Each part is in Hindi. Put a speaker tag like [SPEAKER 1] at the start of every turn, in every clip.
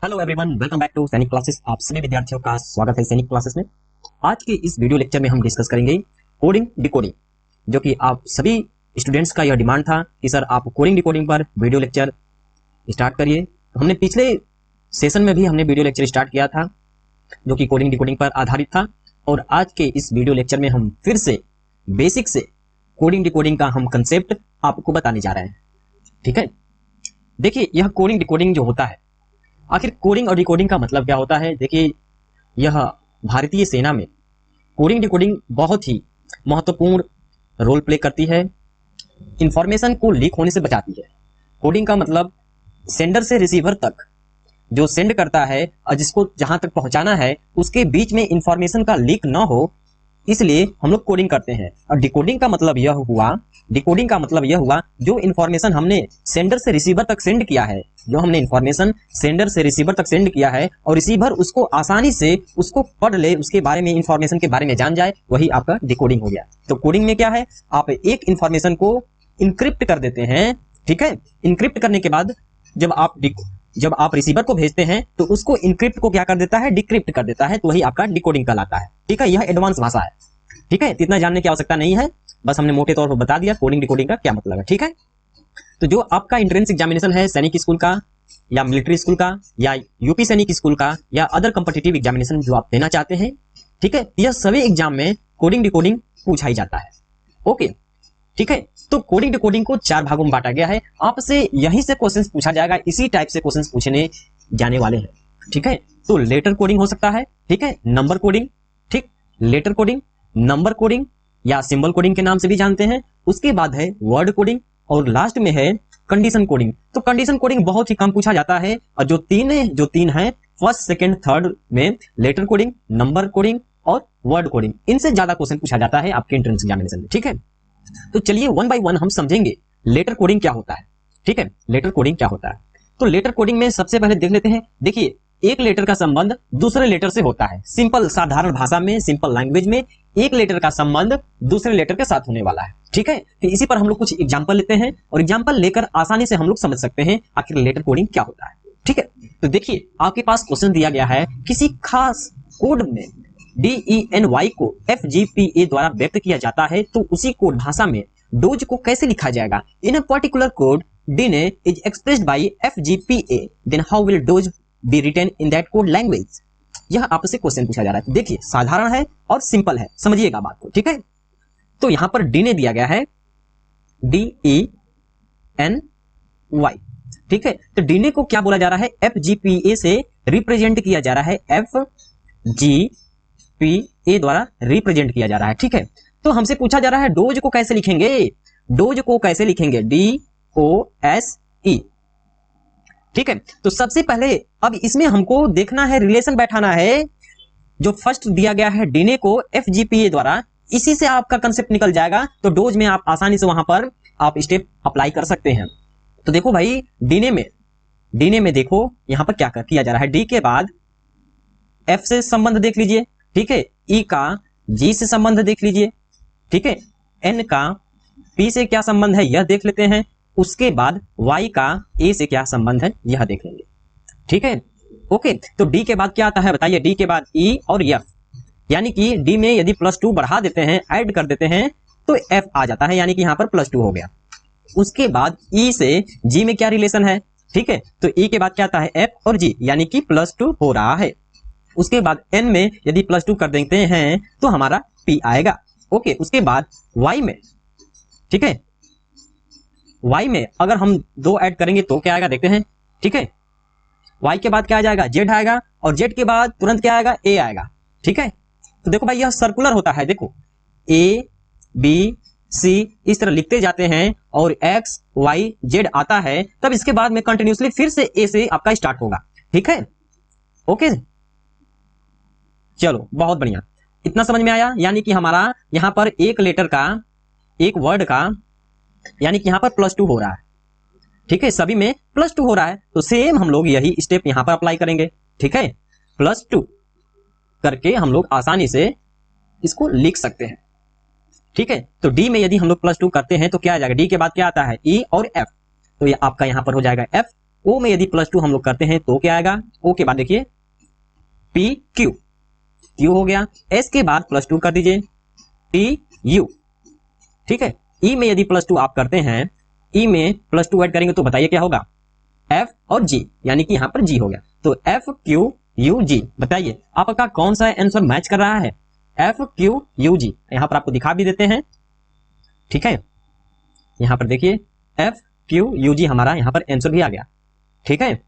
[SPEAKER 1] Hello everyone, welcome back to Sainik classes. आप सभी विद्यार्थियों का स्वागत है सैनिक क्लासेस में। आज के इस वीडियो लेक्चर में हम डिस्कस करेंगे कोडिंग डिकोडिंग, जो कि आप सभी स्टूडेंट्स का यह डिमांड था कि सर आप कोडिंग डिकोडिंग पर वीडियो लेक्चर स्टार्ट करिए। हमने पिछले सेशन में भी हमने वीडियो लेक्चर स्टार्ट किया था जो कि कोडिंग डिकोडिंग पर आधारित था, और आज के इस वीडियो लेक्चर में हम फिर से बेसिक से कोडिंग डिकोडिंग का हम कंसेप्ट आपको बताने जा रहे हैं। ठीक है, देखिए यह कोडिंग डिकोडिंग जो होता है, आखिर कोडिंग और डिकोडिंग का मतलब क्या होता है। देखिए यह भारतीय सेना में कोडिंग डिकोडिंग बहुत ही महत्वपूर्ण रोल प्ले करती है, इंफॉर्मेशन को लीक होने से बचाती है। कोडिंग का मतलब सेंडर से रिसीवर तक जो सेंड करता है और जिसको जहां तक पहुंचाना है उसके बीच में इंफॉर्मेशन का लीक ना हो, इसलिए हम लोग कोडिंग करते हैं। और डिकोडिंग का मतलब यह हुआ जो इंफॉर्मेशन हमने सेंडर से रिसीवर तक सेंड किया है, जो हमने इंफॉर्मेशन सेंडर से रिसीवर तक सेंड किया है और रिसीवर उसको आसानी से उसको पढ़ ले, उसके बारे में इंफॉर्मेशन के बारे में जान जाए, वही आपका डिकोडिंग हो गया। तो कोडिंग में क्या है, आप एक इंफॉर्मेशन को इनक्रिप्ट कर देते हैं। ठीक है, इनक्रिप्ट करने के बाद जब आप रिसीवर को भेजते हैं तो उसको इनक्रिप्ट को क्या कर देता है, डिक्रिप्ट कर देता है, तो वही आपका डिकोडिंग कहलाता है। ठीक है, यह एडवांस भाषा है। ठीक है, इतना जानने की आवश्यकता नहीं है, बस हमने मोटे तौर पर बता दिया कोडिंग डिकोडिंग का क्या मतलब है। ठीक है, तो जो आपका एंट्रेंस एग्जामिनेशन है सैनिक स्कूल का या मिलिट्री स्कूल का या यूपी सैनिक स्कूल का या अदर कॉम्पिटिटिव एग्जामिनेशन जो आप देना चाहते हैं, ठीक है, यह सभी एग्जाम में कोडिंग डिकोडिंग पूछा ही जाता है। ओके, ठीक है, तो कोडिंग डिकोडिंग को 4 भागों में बांटा गया है। आपसे यहीं से क्वेश्चंस पूछा जाएगा, इसी टाइप से क्वेश्चंस पूछने जाने वाले हैं। ठीक है, तो लेटर कोडिंग हो सकता है, ठीक है, नंबर कोडिंग, ठीक, लेटर कोडिंग, नंबर कोडिंग या सिंबल कोडिंग के नाम से भी जानते हैं। उसके बाद है वर्ड कोडिंग और लास्ट में है कंडीशन कोडिंग। तो कंडीशन कोडिंग बहुत ही कम पूछा जाता है, और जो तीन है फर्स्ट सेकंड थर्ड में लेटर कोडिंग, नंबर कोडिंग और वर्ड कोडिंग, इनसे ज्यादा क्वेश्चन पूछा जाता है आपके एंट्रेंस एग्जामिनेशन में। ठीक है, तो चलिए वन बाय वन हम समझेंगे लेटर कोडिंग क्या होता है। ठीक है, लेटर कोडिंग क्या होता है, तो लेटर कोडिंग में सबसे पहले देख लेते हैं। देखिए एक लेटर का संबंध दूसरे लेटर से होता है। सिंपल साधारण भाषा में, सिंपल लैंग्वेज में, एक लेटर का संबंध दूसरे लेटर के साथ होने वाला है। ठीक है, तो इसी पर हम लोग कुछ एग्जांपल लेते हैं और एग्जांपल लेकर आसानी से हम लोग समझ सकते हैं आखिर लेटर कोडिंग क्या होता है। ठीक है, तो देखिए आपके पास क्वेश्चन दिया गया है, किसी खास कोड में DENY को FGPA द्वारा व्यक्त किया जाता है, तो उसी कोड भाषा में डोज को कैसे लिखा जाएगा। In a particular code DINE is expressed by FGPA, then how will does be written in that code language. यह आपसे क्वेश्चन पूछा जा रहा है। देखिए साधारण है और सिंपल है, समझिएगा बात को। ठीक है, तो यहां पर DINE दिया गया है, DENY। ठीक है, तो DINE को क्या बोला जा रहा है, FGPA से रिप्रेजेंट किया जा रहा है, FGPA द्वारा रिप्रेजेंट किया जा रहा है। ठीक है, तो हमसे पूछा जा रहा है डोज को कैसे लिखेंगे, डोज को कैसे लिखेंगे, DOSE। ठीक है, तो सबसे पहले अब इसमें हमको देखना है, रिलेशन बैठाना है। जो फर्स्ट दिया गया है DINE को FGPA द्वारा, इसी से आपका कंसेप्ट निकल जाएगा, तो डोज में आप आसानी से वहां पर आप स्टेप अप्लाई कर सकते हैं। तो देखो भाई DINE में देखो यहां पर क्या किया जा रहा है, डी के बाद F से संबंध देख लीजिए, ठीक है, E का G से संबंध देख लीजिए, ठीक है, N का P से क्या संबंध है यह देख लेते हैं, उसके बाद Y का A से क्या संबंध है यह देख लेंगे। ठीक है, ओके, तो D के बाद क्या आता है बताइए, D के बाद E और F, यानी कि D में यदि +2 बढ़ा देते हैं, ऐड कर देते हैं, तो F आ जाता है, यानी कि यहां पर +2 हो गया। उसके बाद E से G में क्या रिलेशन है, ठीक है, तो E के बाद क्या आता है, F और G, यानी कि +2 हो रहा है। उसके बाद N में यदि +2 कर देते हैं तो हमारा P आएगा। ओके, उसके बाद Y में, ठीक है, Y में अगर हम 2 ऐड करेंगे तो क्या आएगा देखते हैं। ठीक है, Y के बाद क्या आ जाएगा, Z आएगा, और Z के बाद तुरंत क्या आएगा, A आएगा। ठीक है, तो देखो भाई यह सर्कुलर होता है, देखो A B C इस तरह लिखते जाते हैं और X Y Z आता है, तब इसके बाद में कंटिन्यूसली फिर से A से आपका स्टार्ट होगा। ठीक है, ओके, चलो बहुत बढ़िया, इतना समझ में आया। यानी कि हमारा यहां पर एक लेटर का, एक वर्ड का, यानी कि यहां पर +2 हो रहा है। ठीक है, सभी में +2 हो रहा है, तो सेम हम लोग यही स्टेप यहां पर अप्लाई करेंगे। ठीक है, +2 करके हम लोग आसानी से इसको लिख सकते हैं। ठीक है, तो डी में यदि हम लोग +2 करते हैं तो क्या आ जाएगा, डी के बाद क्या आता है, ई और एफ, तो ये आपका यहां पर हो जाएगा एफ ओ में यदि +2 हम लोग करते हैं तो क्या आएगा, ओ के बाद देखिए पी क्यू, क्यू हो गया, एस के बाद +2 कर दीजिए टी यू, ठीक है। ई में यदि +2 आप करते हैं, ई में +2 ऐड करेंगे तो बताइए क्या होगा, एफ और जी, यानी कि यहां पर जी हो गया, तो एफ क्यू यू जी। बताइए आपका कौन सा आंसर मैच कर रहा है, एफ क्यू यू जी। यहां पर आपको दिखा भी देते हैं, ठीक है। यहां पर देखिए एफ क्यू यू जी हमारा यहां पर आंसर भी आ गया, ठीक है।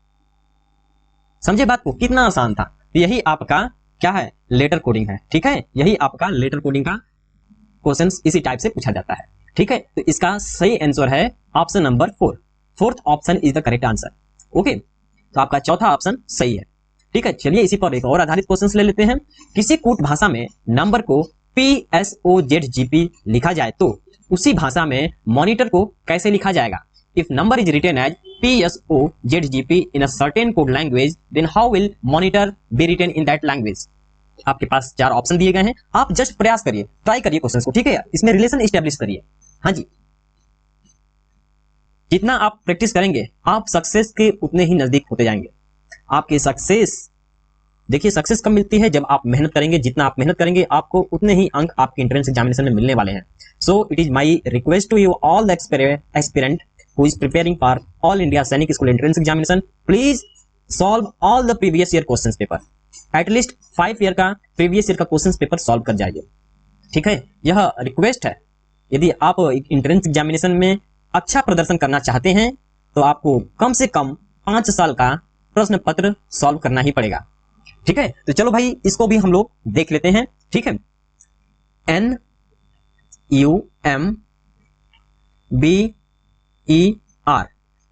[SPEAKER 1] समझे बात को, कितना आसान था। यही आपका क्या है, लेटर कोडिंग है, ठीक है। यही आपका लेटर कोडिंग का क्वेश्चन इसी टाइप से पूछा जाता है, ठीक है। तो इसका सही आंसर है option number 4, fourth option is the correct answer. Okay, तो आपका चौथा ऑप्शन सही है, ठीक है। चलिए इसी पर एक और आधारित क्वेश्चन ले लेते हैं। किसी कूट भाषा में नंबर को PSOZGP लिखा जाए तो उसी भाषा में मॉनिटर को कैसे लिखा जाएगा। If number is written as PSOZGP in a certain code language, then how will monitor be written in that language. आपके पास 4 ऑप्शन दिए गए हैं, आप जस्ट प्रयास करिए, ट्राई करिए क्वेश्चन को, ठीक है। इसमें रिलेशन इस्टेब्लिश करिए, हाँ जी। जितना आप प्रैक्टिस करेंगे आप सक्सेस के उतने ही नजदीक होते जाएंगे। आपकी सक्सेस, देखिए सक्सेस कब मिलती है, जब आप मेहनत करेंगे। जितना आप मेहनत करेंगे आपको उतने ही अंक आपके एंट्रेंस एग्जामिनेशन में मिलने वाले हैं। So it is my request to you all the aspirant who is preparing for all India Sainik school entrance examination, please solve all the previous year question paper. At least 5 year का प्रीवियस ईयर का क्वेश्चन पेपर सॉल्व कर जाइए, ठीक है। यह रिक्वेस्ट है। यदि आप एंट्रेंस एग्जामिनेशन में अच्छा प्रदर्शन करना चाहते हैं तो आपको कम से कम 5 साल का प्रश्न पत्र सॉल्व करना ही पड़ेगा, ठीक है। तो चलो भाई इसको भी हम लोग देख लेते हैं, ठीक है। NUMBER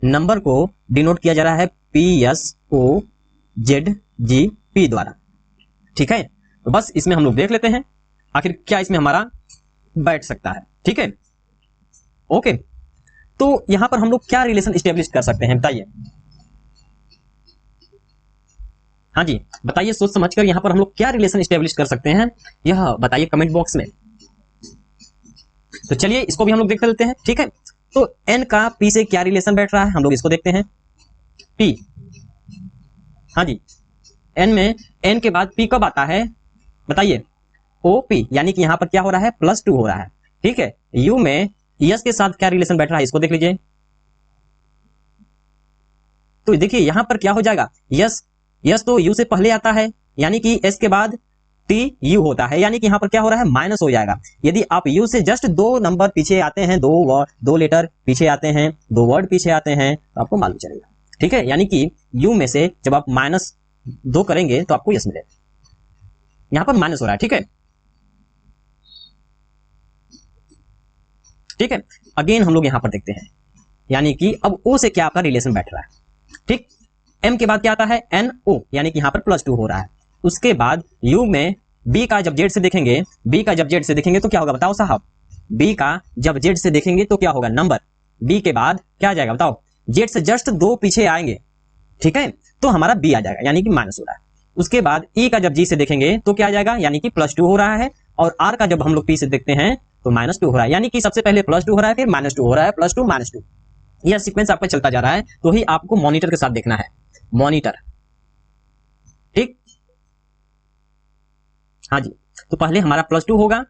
[SPEAKER 1] नंबर को डिनोट किया जा रहा है PSOZGP द्वारा, ठीक है। तो बस इसमें हम लोग देख लेते हैं आखिर क्या इसमें हमारा बैठ सकता है, ठीक है। ओके, तो यहां पर हम लोग क्या रिलेशन स्टेब्लिश कर सकते हैं बताइए, हाँ जी बताइए, सोच समझकर यहां पर हम लोग क्या रिलेशन स्टेब्लिश कर सकते हैं, यह बताइए कमेंट बॉक्स में। तो चलिए इसको भी हम लोग देख लेते हैं, ठीक है। तो n का p से क्या रिलेशन बैठ रहा है, हम लोग इसको देखते हैं। p, हाँ जी, n में n के बाद p कब आता है बताइए, OP, यानी कि यहां पर क्या हो रहा है, +2 हो रहा है, ठीक है। u में यस के साथ क्या रिलेशन बैठ रहा है, इसको देख लीजिए। तो देखिए यहां पर क्या हो जाएगा, यस, यस तो u से पहले आता है, यानी कि s के बाद TU होता है, यानी कि यहां पर क्या हो रहा है, माइनस हो जाएगा। यदि आप u से जस्ट 2 नंबर पीछे आते हैं, 2 लेटर पीछे आते हैं, 2 वर्ड पीछे आते हैं, तो आपको मालूम चलेगा, ठीक है। यानी कि u में से जब आप -2 करेंगे तो आपको यस मिलेगा, यहां पर माइनस हो रहा है, ठीक है, ठीक है। अगेन हम लोग यहां पर देखते हैं, यानी कि अब o से क्या आपका रिलेशन बैठ रहा है, ठीक। m के बाद क्या आता है, NO, यानी कि यहां पर +2 हो रहा है। उसके बाद u में b का जब z से देखेंगे, b का जब z से देखेंगे तो क्या होगा बताओ साहब, b का जब z से देखेंगे तो क्या होगा, नंबर, b के बाद क्या आ जाएगा बताओ, z से जस्ट 2 पीछे आएंगे, ठीक है, तो हमारा b आ जाएगा, यानी कि माइनस हो रहा है। उसके बाद e का जब g से देखेंगे तो क्या आ जाएगा, यानी कि +2 हो रहा है। और r का जब हम लोग p से देखते हैं तो -2 हो रहा है, यानी कि सबसे पहले +2 हो रहा है, फिर -2 हो रहा है, +2 -2, यह सीक्वेंस आपका चलता जा रहा है। तो ही आपको मॉनिटर के साथ देखना है, मॉनिटर, ठीक, हाँ जी। तो पहले हमारा +2 होगा,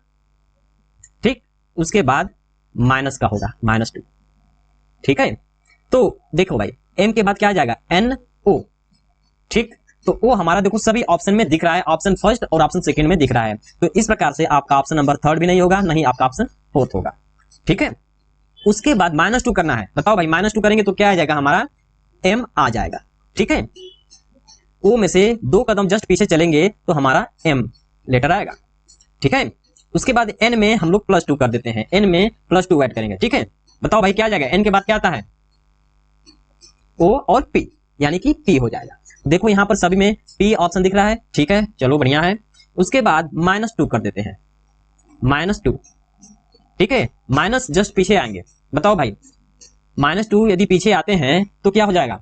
[SPEAKER 1] ठीक, उसके बाद माइनस का होगा -2, ठीक है। तो देखो भाई m के बाद क्या आ जाएगा, NO, ठीक। तो वो हमारा देखो सभी ऑप्शन में दिख रहा है, ऑप्शन फर्स्ट और ऑप्शन सेकंड में दिख रहा है। तो इस प्रकार से आपका ऑप्शन नंबर 3 भी नहीं होगा, नहीं आपका ऑप्शन 4 होगा, ठीक है। उसके बाद -2 करना है, बताओ भाई -2 करेंगे तो क्या आ जाएगा, हमारा m आ जाएगा, ठीक है। o में से 2 कदम जस्ट पीछे चलेंगे तो हमारा m लेटर आएगा, ठीक है। उसके बाद n में हम लोग +2 कर देते हैं, n में +2 ऐड करेंगे, ठीक है। बताओ भाई क्या आ जाएगा, n के बाद क्या आता है, o और p, यानी कि p हो जाएगा। देखो यहां पर सभी में p ऑप्शन दिख रहा है, ठीक है, चलो बढ़िया है। उसके बाद -2 कर देते हैं, -2, ठीक है, माइनस जस्ट पीछे आएंगे। बताओ भाई -2 यदि पीछे आते हैं तो क्या हो जाएगा,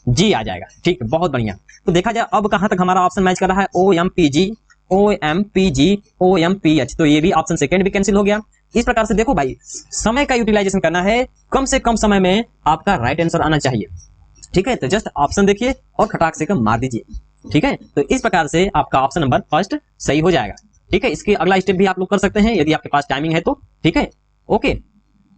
[SPEAKER 1] जी आ जाएगा, ठीक है, बहुत बढ़िया। तो देखा जाए अब कहां तक हमारा ऑप्शन मैच कर रहा है, OMPG, OMPG, OMPH, तो ये भी ऑप्शन सेकंड भी कैंसिल हो गया। इस प्रकार से देखो भाई, समय का यूटिलाइजेशन करना है, कम से कम समय में आपका राइट आंसर आना चाहिए। ठीक है, तो जस्ट ऑप्शन देखिए और खटाक से कम मार दीजिए। ठीक है, तो इस प्रकार से आपका ऑप्शन नंबर फर्स्ट सही हो जाएगा। ठीक है, इसके अगला स्टेप भी आप लोग कर सकते हैं यदि आपके पास टाइमिंग है तो। ठीक है, ओके,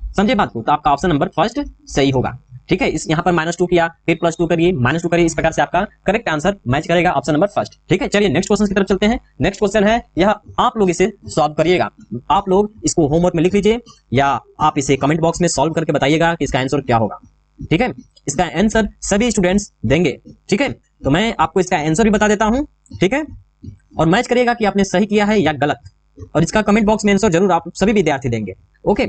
[SPEAKER 1] समझे बात को, तो आपका ऑप्शन नंबर फर्स्ट सही होगा। ठीक है, इस यहाँ पर -2 किया, फिर +2 करिए, -2 करिए, इस प्रकार से आपका करेक्ट आंसर मैच करेगा ऑप्शन नंबर फर्स्ट। ठीक है, चलिए नेक्स्ट क्वेश्चन की तरफ चलते हैं। नेक्स्ट क्वेश्चन है यह, आप लोग इसे सॉल्व करिएगा। आप लोग इसको होमवर्क में लिख लीजिए या आप इसे कमेंट बॉक्स में सॉल्व करके बताइएगा कि इसका आंसर क्या होगा। ठीक है, इसका आंसर सभी स्टूडेंट्स देंगे। ठीक है, तो मैं आपको इसका आंसर भी बता देता हूं। ठीक है, और मैच करिएगा कि आपने सही किया है या गलत, और इसका कमेंट बॉक्स में आंसर जरूर आप सभी विद्यार्थी देंगे। ओके,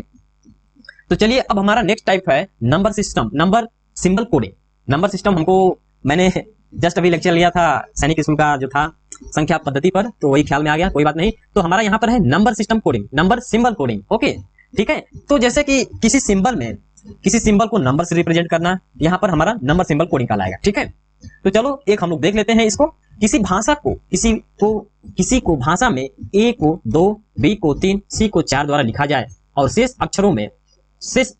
[SPEAKER 1] तो चलिए अब हमारा नेक्स्ट टाइप है number system, number symbol coding. Number system हमको, मैंने जस्ट अभी लेक्चर लिया था सैनिक स्कूल का जो था संख्या पद्धति पर, तो वही ख्याल में आ गया, कोई बात नहीं। तो हमारा यहाँ पर है number system coding, number symbol coding. Okay, ठीक है, तो जैसे कि किसी सिंबल में, किसी सिंबल को नंबर से रिप्रेजेंट करना, यहाँ पर हमारा नंबर सिंबल कोडिंग कहलाएगा। ठीक है, तो चलो एक हम लोग देख लेते हैं इसको। किसी भाषा को, किसी को भाषा में ए को 2, बी को 3, सी को 4 द्वारा लिखा जाए और शेष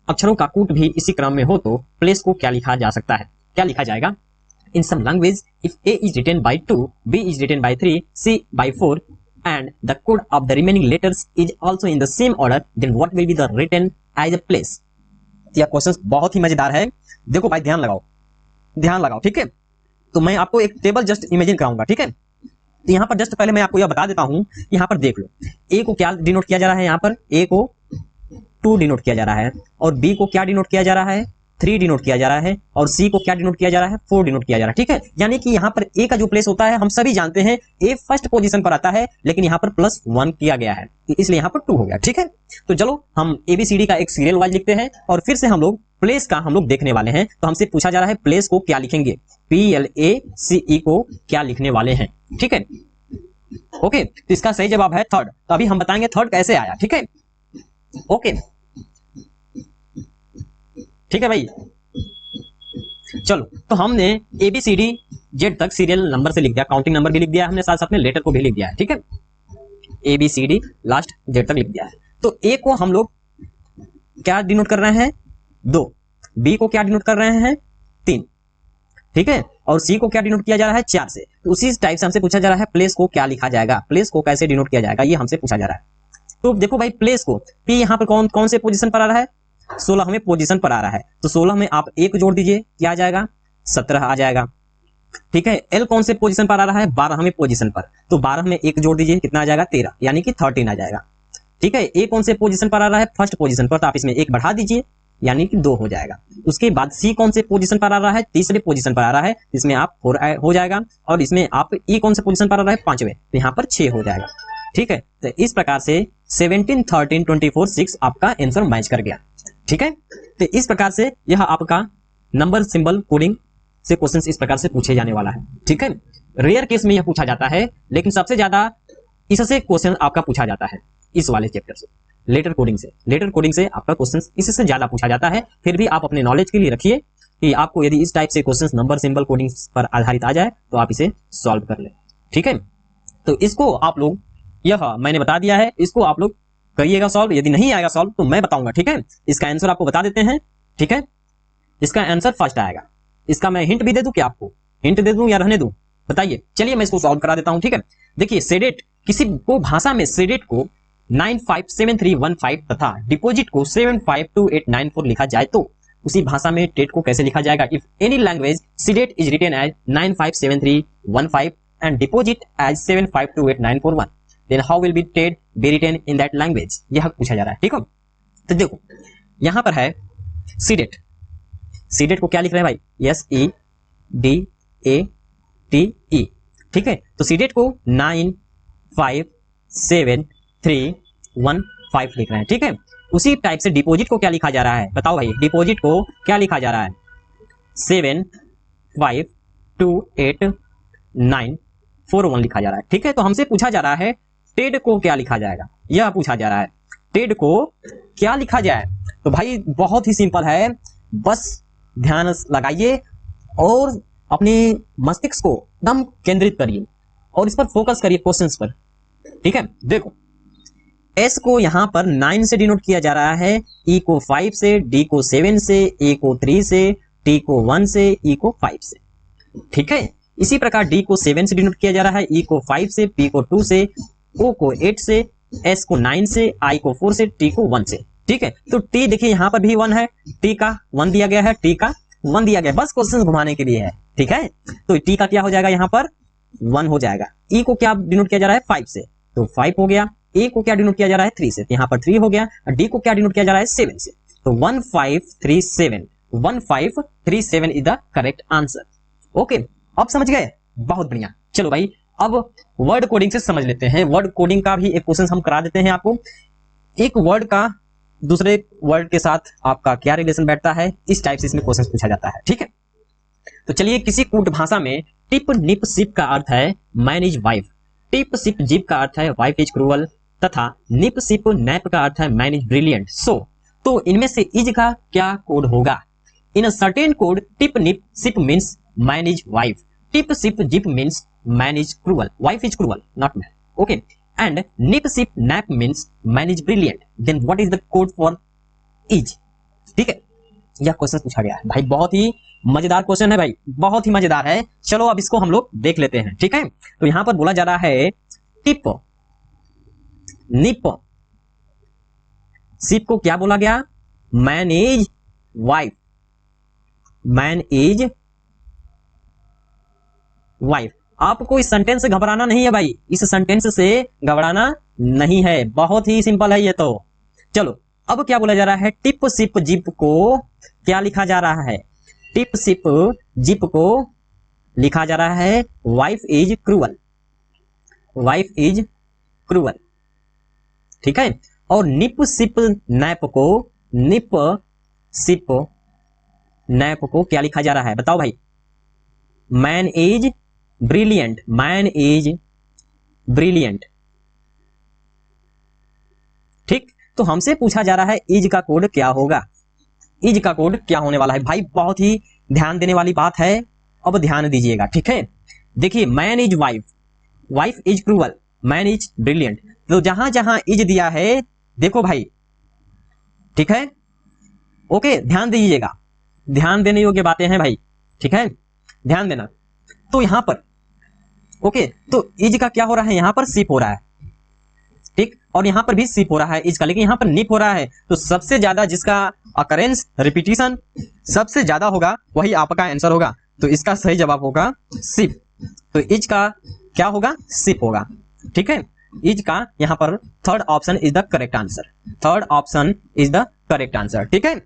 [SPEAKER 1] अक्षरों का कूट भी इसी क्रम में हो, तो प्लेस को क्या लिखा जा सकता है, क्या लिखा जाएगा? In some language if A is written by 2, B is written by 3, C by 4 and the code of the remaining letters is also in the same order, then what will be the written as a place? यह क्वेश्चन बहुत ही मजेदार है। देखो भाई, ध्यान लगाओ। ठीक है, तो मैं आपको एक टेबल जस्ट इमेजिन कराऊंगा। ठीक है, तो यहाँ पर जस्ट पहले मैं आपको यह बता देता हूँ, यहाँ पर देख लो, ए को क्या डिनोट किया जा रहा है, यहाँ पर ए को 2 डिनोट किया जा रहा है, और बी को क्या डिनोट किया जा रहा है, 3 डिनोट किया जा रहा है, और सी को क्या डिनोट किया जा रहा है, 4 डिनोट किया जा रहा है। ठीक है, यानी कि यहाँ पर ए का जो प्लेस होता है, हम सभी जानते हैं ए फर्स्ट पोजीशन पर आता है, लेकिन यहाँ पर +1 किया गया है, इसलिए यहाँ पर 2 हो गया। ठीक है, तो चलो हम ABCD का एक सीरियल वाइज लिखते हैं, और फिर से हम लोग प्लेस का हम लोग देखने वाले हैं। तो हमसे पूछा जा रहा है प्लेस को क्या लिखेंगे, PLACE को क्या लिखने वाले हैं। ठीक है, ओके, तो इसका सही जवाब है थर्ड। तो अभी हम बताएंगे थर्ड कैसे आया। ठीक है, ओके, ठीक है भाई, चलो, तो हमने ABCD Z तक सीरियल नंबर से लिख दिया, काउंटिंग नंबर भी लिख दिया हमने, साथ साथ में लेटर को भी लिख दिया है। ठीक है, ABCD लास्ट Z तक लिख दिया है। तो A को हम लोग क्या डिनोट कर रहे हैं, 2, B को क्या डिनोट कर रहे हैं, 3, ठीक है, और C को क्या डिनोट किया जा रहा है, 4 से। तो उसी टाइप से हमसे पूछा जा रहा है प्लेस को क्या लिखा जाएगा, प्लेस को कैसे डिनोट किया जाएगा, ये हमसे पूछा जा रहा है। तो देखो भाई, प्लेस को P यहाँ पर कौन से पोजीशन पर आ रहा है, 16वें पोजीशन पर आ रहा है, तो 16 में आप 1 जोड़ दीजिए, क्या आ जाएगा, 17 आ जाएगा। ठीक है, L कौन से पोजीशन पर आ रहा है, 12वें पोजीशन पर, तो 12 में 1 जोड़ दीजिए, कितना आ जाएगा, 13, यानी कि 13 आ जाएगा। ठीक है, A कौन से पोजीशन पर आ रहा है, फर्स्ट पोजीशन पर, तो आप इसमें 1 बढ़ा दीजिए, यानी कि 2 हो जाएगा। उसके बाद C कौन से पोजीशन पर आ रहा है, तीसरे पोजीशन पर आ रहा है, इसमें आप 4 हो जाएगा, और इसमें आप E कौन से पोजीशन पर आ रहा है, 5वें, तो यहाँ पर 6 हो जाएगा। ठीक है, तो इस प्रकार से 17, 13, 24, 6 आपका आंसर मैच कर गया। ठीक है, तो इस प्रकार से यह आपका नंबर सिंबल कोडिंग से क्वेश्चंस इस प्रकार से पूछे जाने वाला है। ठीक है, रेयर केस में यह पूछा जाता है, लेकिन सबसे ज्यादा इससे क्वेश्चन आपका पूछा जाता है, इस वाले चैप्टर से, लेटर कोडिंग से आपका क्वेश्चन इससे ज्यादा पूछा जाता है। फिर भी आप अपने नॉलेज के लिए रखिए कि आपको यदि इस टाइप से क्वेश्चन नंबर सिंबल कोडिंग पर आधारित आ जाए तो आप इसे सॉल्व कर ले। ठीक है, तो इसको आप लोग, यह मैंने बता दिया है, इसको आप लोग करिएगा सॉल्व। यदि नहीं आएगा सॉल्व तो मैं बताऊंगा। ठीक है, इसका आंसर आपको बता देते हैं। ठीक है, इसका आंसर फर्स्ट आएगा। इसका मैं हिंट भी दे दूं, क्या आपको हिंट दे दूं या रहने दूं, बताइए। चलिए मैं इसको सॉल्व करा देता हूं। ठीक है, देखिए, सेडेट, किसी को भाषा में सेडेट को 957315 तथा डिपॉजिट को 752894 लिखा जाए, तो उसी भाषा में टेट को कैसे लिखा जाएगा? If any language sedate is written as 957315 and deposit as 752894 then how will be TED be written in that language? यह पूछा जा रहा है। ठीक है, तो देखो यहां पर है सीडेट, सीडेट को क्या लिख रहे हैं भाई, SEDATE। ठीक है, तो सीडेट को 957315 लिख रहे हैं। ठीक है, उसी टाइप से डिपॉजिट को क्या लिखा जा रहा है, बताओ भाई, डिपॉजिट को क्या लिखा जा रहा है, 752894 लिखा जा रहा है। ठीक है, तो हमसे पूछा जा रहा है टेड को क्या लिखा जाएगा, यह पूछा जा रहा है, टेड को क्या लिखा जाए। तो भाई बहुत ही सिंपल है, बस ध्यान लगाइए और अपने मस्तिष्क को एकदम केंद्रित करिए और इस पर फोकस करिए क्वेश्चंस पर। ठीक है, देखो S को यहाँ पर 9 से डिनोट किया जा रहा है, E को 5 से, D को 7 से, A को 3 से, T को 1 से, E को 5 से। ठीक है, इसी प्रकार D को 7 से डिनोट किया जा रहा है, E को 5 से, P को 2 से, O को 8 से, S को 9 से, I को 4 से, T को 1 से। ठीक है, तो T देखिए यहाँ पर भी 1 है, T का 1 दिया गया है, T का 1 दिया गया, बस क्वेश्चन घुमाने के लिए है। ठीक है, तो T का क्या हो जाएगा, यहाँ पर 1 हो जाएगा। E को क्या डिनोट किया जा रहा है 5 से, तो 5 हो गया। A को क्या डिनोट किया जा रहा है 3 से, यहाँ पर 3 हो गया। D को क्या डिनोट किया जा रहा है 7 से, तो 1537 1537 is the correct answer. Okay, अब समझ गए, बहुत बढ़िया। चलो भाई, अब वर्ड कोडिंग से समझ लेते हैं। वर्ड कोडिंग का भी एक क्वेश्चन हम करा देते हैं आपको। एक वर्ड का दूसरे वर्ड के साथ आपका क्या रिलेशन बैठता है, इस टाइप से इसमें क्वेश्चन पूछा जाता है। ठीक है, तो चलिए, किसी कूट भाषा में टिप निप सिप का अर्थ है man is wife, tip sip zip का अर्थ है वाइफ इज क्रूअल, तथा निप सिप नैप का अर्थ है मैन इज ब्रिलियंट। सो तो इनमें से इज का क्या कोड होगा? In a certain code, tip nip sip means man is wife, tip sip zip means man is cruel, wife is cruel not man. Okay, and nip sip nap means man is brilliant, then what is the code for is? ठीक है, यह क्वेश्चन पूछा गया है भाई, बहुत ही मजेदार क्वेश्चन है भाई, बहुत ही मजेदार है। चलो अब इसको हम लोग देख लेते हैं। ठीक है, तो यहां पर बोला जा रहा है टिप निप सिप को क्या बोला गया? Man is wife, man is wife. आपको इस सेंटेंस से घबराना नहीं है भाई, इस सेंटेंस से घबराना नहीं है, बहुत ही सिंपल है ये तो। चलो, अब क्या बोला जा रहा है? टिप सिप जिप को क्या लिखा जा रहा है? टिप सिप जिप को लिखा जा रहा है wife is cruel, wife is cruel. ठीक है, और निप सिप नैप को, निप सिप नैप को क्या लिखा जा रहा है? बताओ भाई। Man is brilliant, man is brilliant. ठीक, तो हमसे पूछा जा रहा है इज का कोड क्या होगा, इज का कोड क्या होने वाला है भाई? बहुत ही ध्यान देने वाली बात है, अब ध्यान दीजिएगा। ठीक है, देखिए, man is wife, wife is cruel, man is brilliant, तो जहां जहां इज दिया है देखो भाई। ठीक है, ओके, ध्यान दीजिएगा, ध्यान देने योग्य बातें हैं भाई। ठीक है, ध्यान देना। तो यहां पर ओके, तो इज का क्या हो रहा है? यहां पर सिप हो रहा है, ठीक, और यहां पर भी सिप हो रहा है इज का, लेकिन यहां पर निप हो रहा है। तो सबसे ज्यादा जिसका अकरेंस रिपीटिशन सबसे ज्यादा होगा वही आपका आंसर होगा, तो इसका सही जवाब होगा सिप। तो इज का क्या होगा? सिप होगा। ठीक है, इज का यहां पर third option is the correct answer, third option is the correct answer. ठीक है,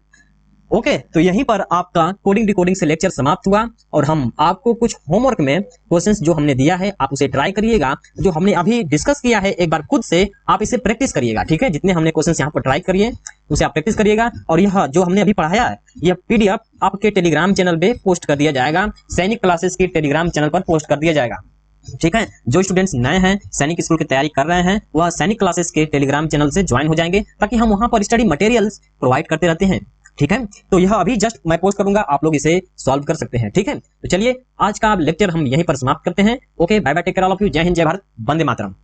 [SPEAKER 1] ओके, तो यहीं पर आपका कोडिंग डिकोडिंग से लेक्चर समाप्त हुआ, और हम आपको कुछ होमवर्क में क्वेश्चंस जो हमने दिया है आप उसे ट्राई करिएगा। जो हमने अभी डिस्कस किया है एक बार खुद से आप इसे प्रैक्टिस करिएगा। ठीक है, जितने हमने क्वेश्चंस यहाँ पर ट्राई करिए उसे आप प्रैक्टिस करिएगा, और यह जो हमने अभी पढ़ाया है यह पीडीएफ आपके टेलीग्राम चैनल पे पोस्ट कर दिया जाएगा, सैनिक क्लासेस के टेलीग्राम चैनल पर पोस्ट कर दिया जाएगा। ठीक है, जो स्टूडेंट्स नए हैं, सैनिक स्कूल की तैयारी कर रहे हैं, वह सैनिक क्लासेस के टेलीग्राम चैनल से ज्वाइन हो जाएंगे, ताकि हम वहां पर स्टडी मटेरियल्स प्रोवाइड करते रहते हैं। ठीक है, तो यह अभी जस्ट मैं पोस्ट करूंगा, आप लोग इसे सॉल्व कर सकते हैं। ठीक है, तो चलिए आज का लेक्चर हम यहीं पर समाप्त करते हैं। Okay, bye bye, take care all of you, जय हिंद, जय भारत, वंदे मातरम।